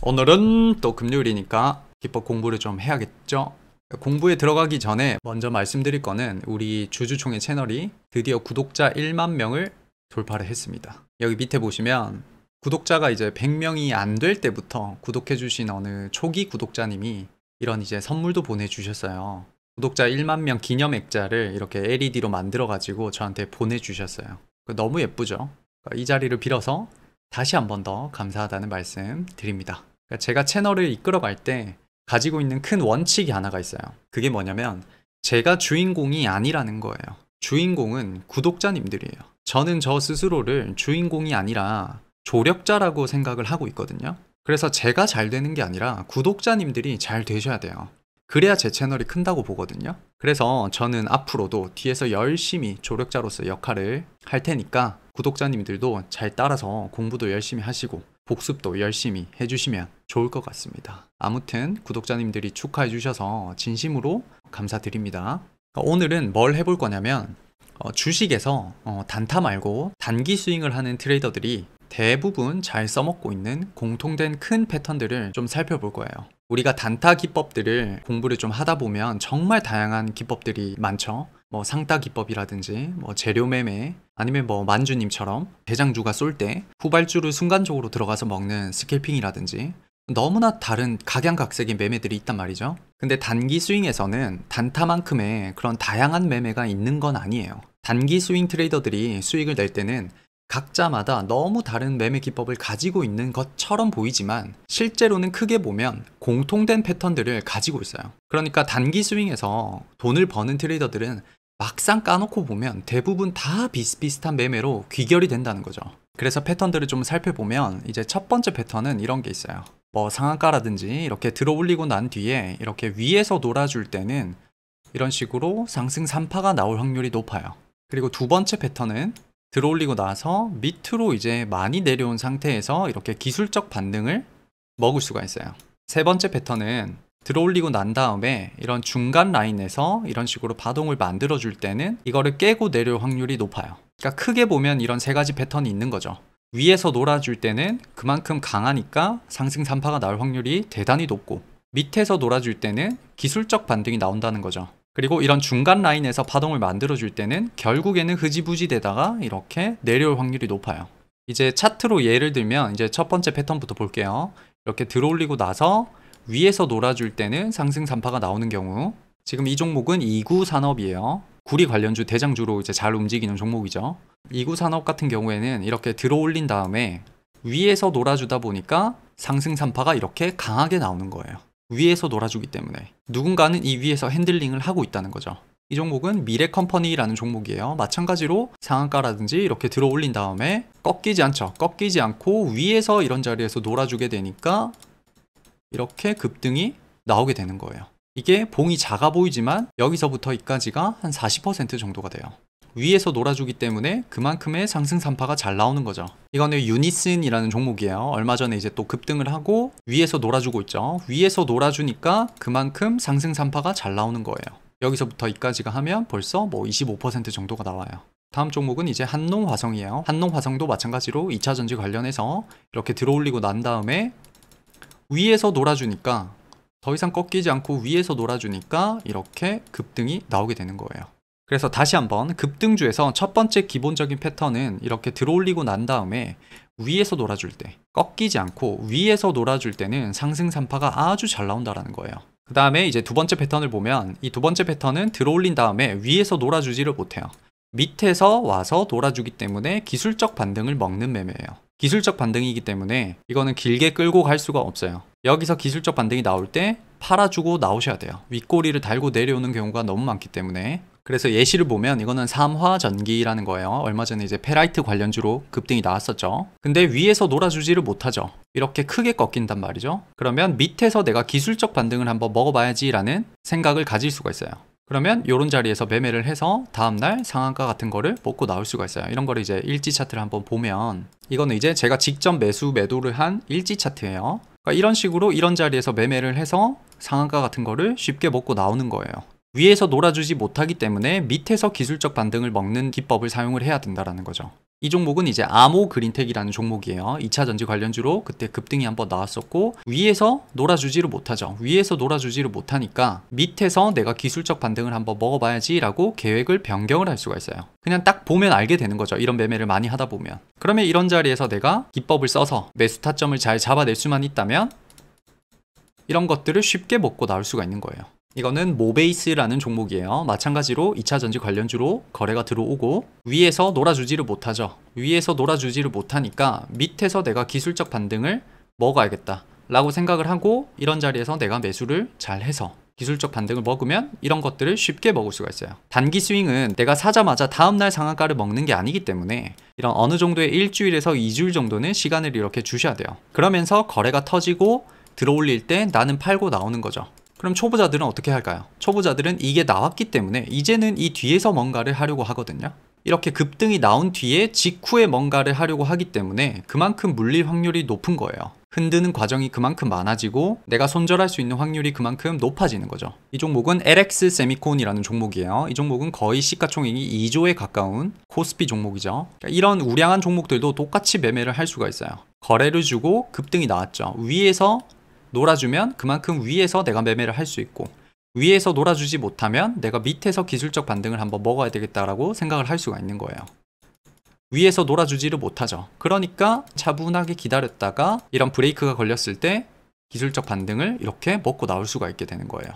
오늘은 또 금요일이니까 기법 공부를 좀 해야겠죠? 공부에 들어가기 전에 먼저 말씀드릴 거는 우리 주주총회 채널이 드디어 구독자 1만 명을 돌파를 했습니다. 여기 밑에 보시면 구독자가 이제 100명이 안 될 때부터 구독해주신 어느 초기 구독자님이 이런 이제 선물도 보내주셨어요. 구독자 1만 명 기념 액자를 이렇게 LED로 만들어가지고 저한테 보내주셨어요. 너무 예쁘죠? 이 자리를 빌어서 다시 한 번 더 감사하다는 말씀 드립니다. 제가 채널을 이끌어갈 때 가지고 있는 큰 원칙이 하나가 있어요. 그게 뭐냐면 제가 주인공이 아니라는 거예요. 주인공은 구독자님들이에요. 저는 저 스스로를 주인공이 아니라 조력자라고 생각을 하고 있거든요. 그래서 제가 잘 되는 게 아니라 구독자님들이 잘 되셔야 돼요. 그래야 제 채널이 큰다고 보거든요. 그래서 저는 앞으로도 뒤에서 열심히 조력자로서 역할을 할 테니까 구독자님들도 잘 따라서 공부도 열심히 하시고 복습도 열심히 해주시면 좋을 것 같습니다. 아무튼 구독자님들이 축하해 주셔서 진심으로 감사드립니다. 오늘은 뭘 해볼 거냐면 주식에서 단타 말고 단기 스윙을 하는 트레이더들이 대부분 잘 써먹고 있는 공통된 큰 패턴들을 좀 살펴볼 거예요. 우리가 단타 기법들을 공부를 좀 하다 보면 정말 다양한 기법들이 많죠. 뭐 상따 기법이라든지 뭐 재료 매매 아니면 뭐 만주님처럼 대장주가 쏠 때 후발주를 순간적으로 들어가서 먹는 스캘핑이라든지 너무나 다른 각양각색의 매매들이 있단 말이죠. 근데 단기 스윙에서는 단타만큼의 그런 다양한 매매가 있는 건 아니에요. 단기 스윙 트레이더들이 수익을 낼 때는 각자마다 너무 다른 매매 기법을 가지고 있는 것처럼 보이지만 실제로는 크게 보면 공통된 패턴들을 가지고 있어요. 그러니까 단기 스윙에서 돈을 버는 트레이더들은 막상 까놓고 보면 대부분 다 비슷비슷한 매매로 귀결이 된다는 거죠. 그래서 패턴들을 좀 살펴보면 이제 첫 번째 패턴은 이런 게 있어요. 뭐 상한가라든지 이렇게 들어 올리고 난 뒤에 이렇게 위에서 놀아줄 때는 이런 식으로 상승 3파가 나올 확률이 높아요. 그리고 두 번째 패턴은 들어 올리고 나서 밑으로 이제 많이 내려온 상태에서 이렇게 기술적 반등을 먹을 수가 있어요. 세 번째 패턴은 들어 올리고 난 다음에 이런 중간 라인에서 이런 식으로 파동을 만들어 줄 때는 이거를 깨고 내려올 확률이 높아요. 그러니까 크게 보면 이런 세 가지 패턴이 있는 거죠. 위에서 놀아줄 때는 그만큼 강하니까 상승 3파가 나올 확률이 대단히 높고 밑에서 놀아줄 때는 기술적 반등이 나온다는 거죠. 그리고 이런 중간 라인에서 파동을 만들어줄 때는 결국에는 흐지부지 되다가 이렇게 내려올 확률이 높아요. 이제 차트로 예를 들면 이제 첫 번째 패턴부터 볼게요. 이렇게 들어올리고 나서 위에서 놀아줄 때는 상승 3파가 나오는 경우, 지금 이 종목은 이구산업이에요. 구리 관련주 대장주로 이제 잘 움직이는 종목이죠. 이구산업 같은 경우에는 이렇게 들어올린 다음에 위에서 놀아주다 보니까 상승 3파가 이렇게 강하게 나오는 거예요. 위에서 놀아주기 때문에 누군가는 이 위에서 핸들링을 하고 있다는 거죠. 이 종목은 미래컴퍼니라는 종목이에요. 마찬가지로 상한가라든지 이렇게 들어 올린 다음에 꺾이지 않죠. 꺾이지 않고 위에서 이런 자리에서 놀아주게 되니까 이렇게 급등이 나오게 되는 거예요. 이게 봉이 작아 보이지만 여기서부터 여기까지가 한 40% 정도가 돼요. 위에서 놀아주기 때문에 그만큼의 상승 3파가 잘 나오는 거죠. 이거는 유니슨이라는 종목이에요. 얼마 전에 이제 또 급등을 하고 위에서 놀아주고 있죠. 위에서 놀아주니까 그만큼 상승 3파가 잘 나오는 거예요. 여기서부터 여기까지가 하면 벌써 뭐 25% 정도가 나와요. 다음 종목은 이제 한농화성이에요. 한농화성도 마찬가지로 2차전지 관련해서 이렇게 들어올리고 난 다음에 위에서 놀아주니까 더 이상 꺾이지 않고 위에서 놀아주니까 이렇게 급등이 나오게 되는 거예요. 그래서 다시 한번 급등주에서 첫 번째 기본적인 패턴은 이렇게 들어올리고 난 다음에 위에서 놀아줄 때 꺾이지 않고 위에서 놀아줄 때는 상승 3파가 아주 잘 나온다라는 거예요. 그 다음에 이제 두 번째 패턴을 보면 이 두 번째 패턴은 들어올린 다음에 위에서 놀아주지를 못해요. 밑에서 와서 놀아주기 때문에 기술적 반등을 먹는 매매예요. 기술적 반등이기 때문에 이거는 길게 끌고 갈 수가 없어요. 여기서 기술적 반등이 나올 때 팔아주고 나오셔야 돼요. 윗꼬리를 달고 내려오는 경우가 너무 많기 때문에. 그래서 예시를 보면 이거는 삼화전기라는 거예요. 얼마 전에 이제 페라이트 관련주로 급등이 나왔었죠. 근데 위에서 놀아주지를 못하죠. 이렇게 크게 꺾인단 말이죠. 그러면 밑에서 내가 기술적 반등을 한번 먹어봐야지 라는 생각을 가질 수가 있어요. 그러면 이런 자리에서 매매를 해서 다음날 상한가 같은 거를 먹고 나올 수가 있어요. 이런 거를 이제 일지 차트를 한번 보면 이거는 이제 제가 직접 매도를 한 일지 차트예요. 그러니까 이런 식으로 이런 자리에서 매매를 해서 상한가 같은 거를 쉽게 먹고 나오는 거예요. 위에서 놀아주지 못하기 때문에 밑에서 기술적 반등을 먹는 기법을 사용을 해야 된다는 거죠. 이 종목은 이제 아모 그린텍이라는 종목이에요. 2차 전지 관련주로 그때 급등이 한번 나왔었고 위에서 놀아주지를 못하죠. 위에서 놀아주지를 못하니까 밑에서 내가 기술적 반등을 한번 먹어봐야지 라고 계획을 변경을 할 수가 있어요. 그냥 딱 보면 알게 되는 거죠. 이런 매매를 많이 하다 보면. 그러면 이런 자리에서 내가 기법을 써서 매수 타점을 잘 잡아낼 수만 있다면 이런 것들을 쉽게 먹고 나올 수가 있는 거예요. 이거는 모베이스라는 종목이에요. 마찬가지로 2차 전지 관련주로 거래가 들어오고 위에서 놀아주지를 못하죠. 위에서 놀아주지를 못하니까 밑에서 내가 기술적 반등을 먹어야겠다 라고 생각을 하고 이런 자리에서 내가 매수를 잘 해서 기술적 반등을 먹으면 이런 것들을 쉽게 먹을 수가 있어요. 단기 스윙은 내가 사자마자 다음날 상한가를 먹는 게 아니기 때문에 이런 어느 정도의 일주일에서 2주일 정도는 시간을 이렇게 주셔야 돼요. 그러면서 거래가 터지고 들어올릴 때 나는 팔고 나오는 거죠. 그럼 초보자들은 어떻게 할까요? 초보자들은 이게 나왔기 때문에 이제는 이 뒤에서 뭔가를 하려고 하거든요. 이렇게 급등이 나온 뒤에 직후에 뭔가를 하려고 하기 때문에 그만큼 물릴 확률이 높은 거예요. 흔드는 과정이 그만큼 많아지고 내가 손절할 수 있는 확률이 그만큼 높아지는 거죠. 이 종목은 LX 세미콘이라는 종목이에요. 이 종목은 거의 시가총액이 2조에 가까운 코스피 종목이죠. 그러니까 이런 우량한 종목들도 똑같이 매매를 할 수가 있어요. 거래를 주고 급등이 나왔죠. 위에서 놀아주면 그만큼 위에서 내가 매매를 할 수 있고 위에서 놀아주지 못하면 내가 밑에서 기술적 반등을 한번 먹어야 되겠다라고 생각을 할 수가 있는 거예요. 위에서 놀아주지를 못하죠. 그러니까 차분하게 기다렸다가 이런 브레이크가 걸렸을 때 기술적 반등을 이렇게 먹고 나올 수가 있게 되는 거예요.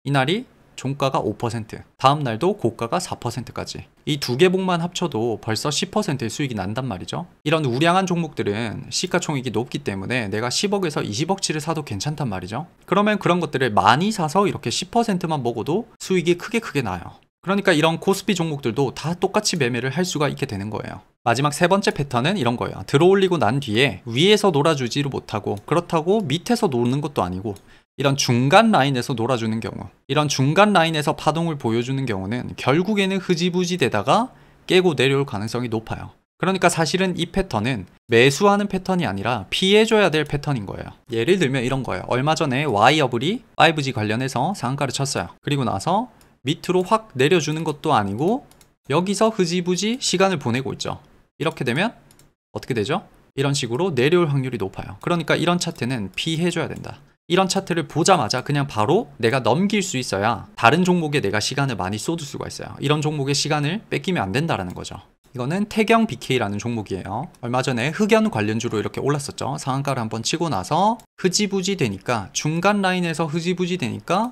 이날이 종가가 5%, 다음 날도 고가가 4%까지. 이 두 개 복만 합쳐도 벌써 10%의 수익이 난단 말이죠. 이런 우량한 종목들은 시가총액이 높기 때문에 내가 10억에서 20억치를 사도 괜찮단 말이죠. 그러면 그런 것들을 많이 사서 이렇게 10%만 먹어도 수익이 크게 나요. 그러니까 이런 코스피 종목들도 다 똑같이 매매를 할 수가 있게 되는 거예요. 마지막 세 번째 패턴은 이런 거예요. 들어올리고 난 뒤에 위에서 놀아주지를 못하고 그렇다고 밑에서 노는 것도 아니고 이런 중간 라인에서 놀아주는 경우, 이런 중간 라인에서 파동을 보여주는 경우는 결국에는 흐지부지 되다가 깨고 내려올 가능성이 높아요. 그러니까 사실은 이 패턴은 매수하는 패턴이 아니라 피해줘야 될 패턴인 거예요. 예를 들면 이런 거예요. 얼마 전에 와이어블이 5G 관련해서 상한가를 쳤어요. 그리고 나서 밑으로 확 내려주는 것도 아니고 여기서 흐지부지 시간을 보내고 있죠. 이렇게 되면 어떻게 되죠? 이런 식으로 내려올 확률이 높아요. 그러니까 이런 차트는 피해줘야 된다. 이런 차트를 보자마자 그냥 바로 내가 넘길 수 있어야 다른 종목에 내가 시간을 많이 쏟을 수가 있어요. 이런 종목의 시간을 뺏기면 안 된다는 거죠. 이거는 태경 BK라는 종목이에요. 얼마 전에 흑연 관련주로 이렇게 올랐었죠. 상한가를 한번 치고 나서 흐지부지 되니까 중간 라인에서 흐지부지 되니까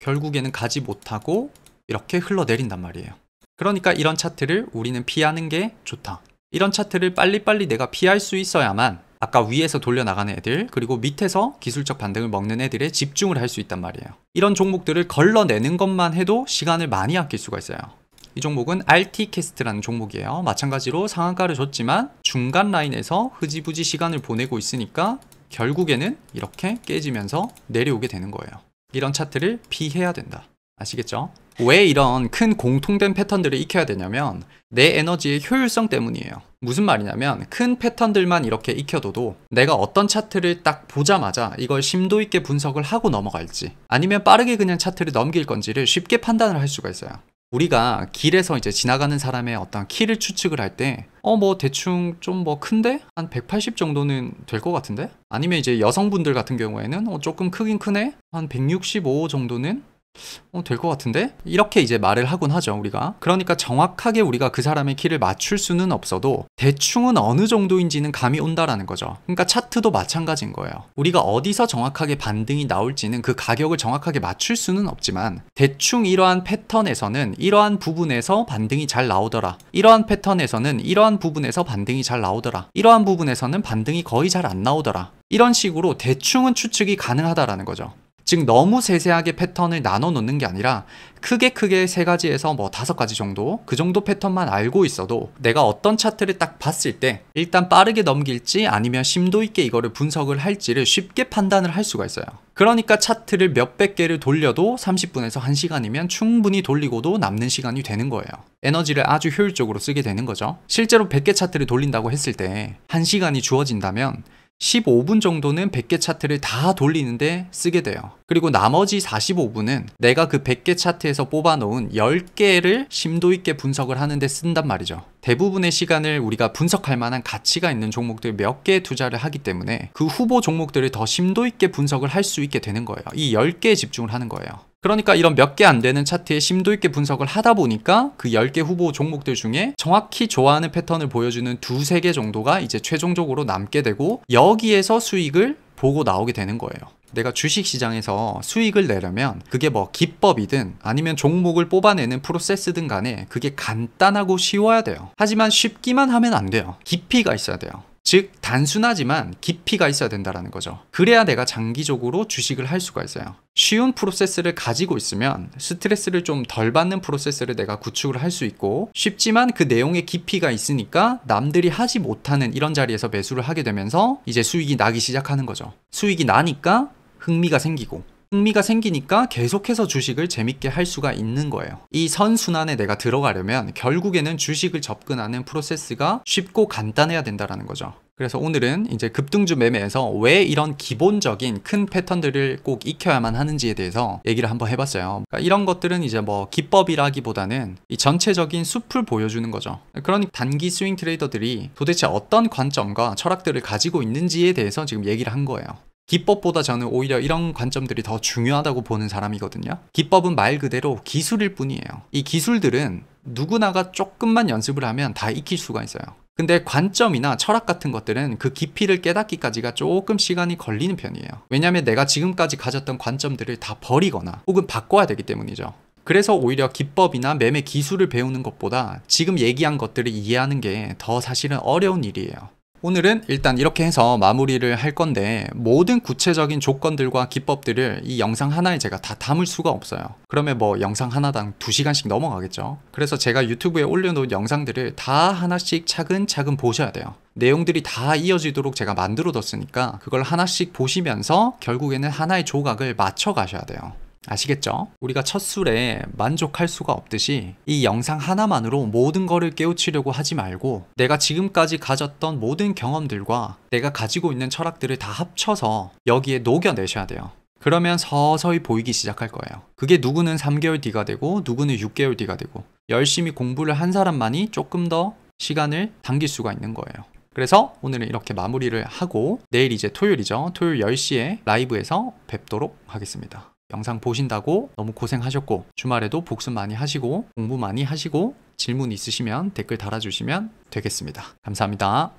결국에는 가지 못하고 이렇게 흘러내린단 말이에요. 그러니까 이런 차트를 우리는 피하는 게 좋다. 이런 차트를 빨리빨리 내가 피할 수 있어야만 아까 위에서 돌려나가는 애들 그리고 밑에서 기술적 반등을 먹는 애들에 집중을 할 수 있단 말이에요. 이런 종목들을 걸러내는 것만 해도 시간을 많이 아낄 수가 있어요. 이 종목은 RT캐스트라는 종목이에요. 마찬가지로 상한가를 줬지만 중간 라인에서 흐지부지 시간을 보내고 있으니까 결국에는 이렇게 깨지면서 내려오게 되는 거예요. 이런 차트를 피해야 된다. 아시겠죠? 왜 이런 큰 공통된 패턴들을 익혀야 되냐면 내 에너지의 효율성 때문이에요. 무슨 말이냐면 큰 패턴들만 이렇게 익혀둬도 내가 어떤 차트를 딱 보자마자 이걸 심도 있게 분석을 하고 넘어갈지 아니면 빠르게 그냥 차트를 넘길 건지를 쉽게 판단을 할 수가 있어요. 우리가 길에서 이제 지나가는 사람의 어떤 키를 추측을 할 때 뭐 대충 좀 뭐 큰데? 한 180 정도는 될 것 같은데? 아니면 이제 여성분들 같은 경우에는 조금 크긴 크네? 한 165 정도는 될 것 같은데? 이렇게 이제 말을 하곤 하죠, 우리가. 그러니까 정확하게 우리가 그 사람의 키를 맞출 수는 없어도 대충은 어느 정도인지는 감이 온다라는 거죠. 그러니까 차트도 마찬가지인 거예요. 우리가 어디서 정확하게 반등이 나올지는 그 가격을 정확하게 맞출 수는 없지만 대충 이러한 패턴에서는 이러한 부분에서 반등이 잘 나오더라. 이러한 패턴에서는 이러한 부분에서 반등이 잘 나오더라. 이러한 부분에서는 반등이 거의 잘 안 나오더라. 이런 식으로 대충은 추측이 가능하다라는 거죠. 즉 너무 세세하게 패턴을 나눠 놓는 게 아니라 크게 세 가지에서 뭐 5가지 정도 그 정도 패턴만 알고 있어도 내가 어떤 차트를 딱 봤을 때 일단 빠르게 넘길지 아니면 심도 있게 이거를 분석을 할지를 쉽게 판단을 할 수가 있어요. 그러니까 차트를 몇백 개를 돌려도 30분에서 1시간이면 충분히 돌리고도 남는 시간이 되는 거예요. 에너지를 아주 효율적으로 쓰게 되는 거죠. 실제로 100개 차트를 돌린다고 했을 때 1시간이 주어진다면 15분 정도는 100개 차트를 다 돌리는데 쓰게 돼요. 그리고 나머지 45분은 내가 그 100개 차트에서 뽑아놓은 10개를 심도 있게 분석을 하는데 쓴단 말이죠. 대부분의 시간을 우리가 분석할 만한 가치가 있는 종목들 몇 개 투자를 하기 때문에 그 후보 종목들을 더 심도 있게 분석을 할 수 있게 되는 거예요. 이 10개에 집중을 하는 거예요. 그러니까 이런 몇 개 안 되는 차트에 심도 있게 분석을 하다 보니까 그 10개 후보 종목들 중에 정확히 좋아하는 패턴을 보여주는 2-3개 정도가 이제 최종적으로 남게 되고 여기에서 수익을 보고 나오게 되는 거예요. 내가 주식시장에서 수익을 내려면 그게 뭐 기법이든 아니면 종목을 뽑아내는 프로세스든 간에 그게 간단하고 쉬워야 돼요. 하지만 쉽기만 하면 안 돼요. 깊이가 있어야 돼요. 즉 단순하지만 깊이가 있어야 된다는 거죠. 그래야 내가 장기적으로 주식을 할 수가 있어요. 쉬운 프로세스를 가지고 있으면 스트레스를 좀 덜 받는 프로세스를 내가 구축을 할 수 있고 쉽지만 그 내용에 깊이가 있으니까 남들이 하지 못하는 이런 자리에서 매수를 하게 되면서 이제 수익이 나기 시작하는 거죠. 수익이 나니까 흥미가 생기고 흥미가 생기니까 계속해서 주식을 재밌게 할 수가 있는 거예요. 이 선순환에 내가 들어가려면 결국에는 주식을 접근하는 프로세스가 쉽고 간단해야 된다는 거죠. 그래서 오늘은 이제 급등주 매매에서 왜 이런 기본적인 큰 패턴들을 꼭 익혀야만 하는지에 대해서 얘기를 한번 해봤어요. 그러니까 이런 것들은 이제 뭐 기법이라기보다는 이 전체적인 숲을 보여주는 거죠. 그러니까 단기 스윙 트레이더들이 도대체 어떤 관점과 철학들을 가지고 있는지에 대해서 지금 얘기를 한 거예요. 기법보다 저는 오히려 이런 관점들이 더 중요하다고 보는 사람이거든요. 기법은 말 그대로 기술일 뿐이에요. 이 기술들은 누구나가 조금만 연습을 하면 다 익힐 수가 있어요. 근데 관점이나 철학 같은 것들은 그 깊이를 깨닫기까지가 조금 시간이 걸리는 편이에요. 왜냐하면 내가 지금까지 가졌던 관점들을 다 버리거나 혹은 바꿔야 되기 때문이죠. 그래서 오히려 기법이나 매매 기술을 배우는 것보다 지금 얘기한 것들을 이해하는 게 더 사실은 어려운 일이에요. 오늘은 일단 이렇게 해서 마무리를 할 건데 모든 구체적인 조건들과 기법들을 이 영상 하나에 제가 다 담을 수가 없어요. 그러면 뭐 영상 하나당 2시간씩 넘어가겠죠. 그래서 제가 유튜브에 올려놓은 영상들을 다 하나씩 차근차근 보셔야 돼요. 내용들이 다 이어지도록 제가 만들어 뒀으니까 그걸 하나씩 보시면서 결국에는 하나의 조각을 맞춰 가셔야 돼요. 아시겠죠? 우리가 첫 술에 만족할 수가 없듯이 이 영상 하나만으로 모든 거를 깨우치려고 하지 말고 내가 지금까지 가졌던 모든 경험들과 내가 가지고 있는 철학들을 다 합쳐서 여기에 녹여내셔야 돼요. 그러면 서서히 보이기 시작할 거예요. 그게 누구는 3개월 뒤가 되고 누구는 6개월 뒤가 되고 열심히 공부를 한 사람만이 조금 더 시간을 당길 수가 있는 거예요. 그래서 오늘은 이렇게 마무리를 하고 내일 이제 토요일이죠. 토요일 10시에 라이브에서 뵙도록 하겠습니다. 영상 보신다고 너무 고생하셨고 주말에도 복습 많이 하시고 공부 많이 하시고 질문 있으시면 댓글 달아주시면 되겠습니다. 감사합니다.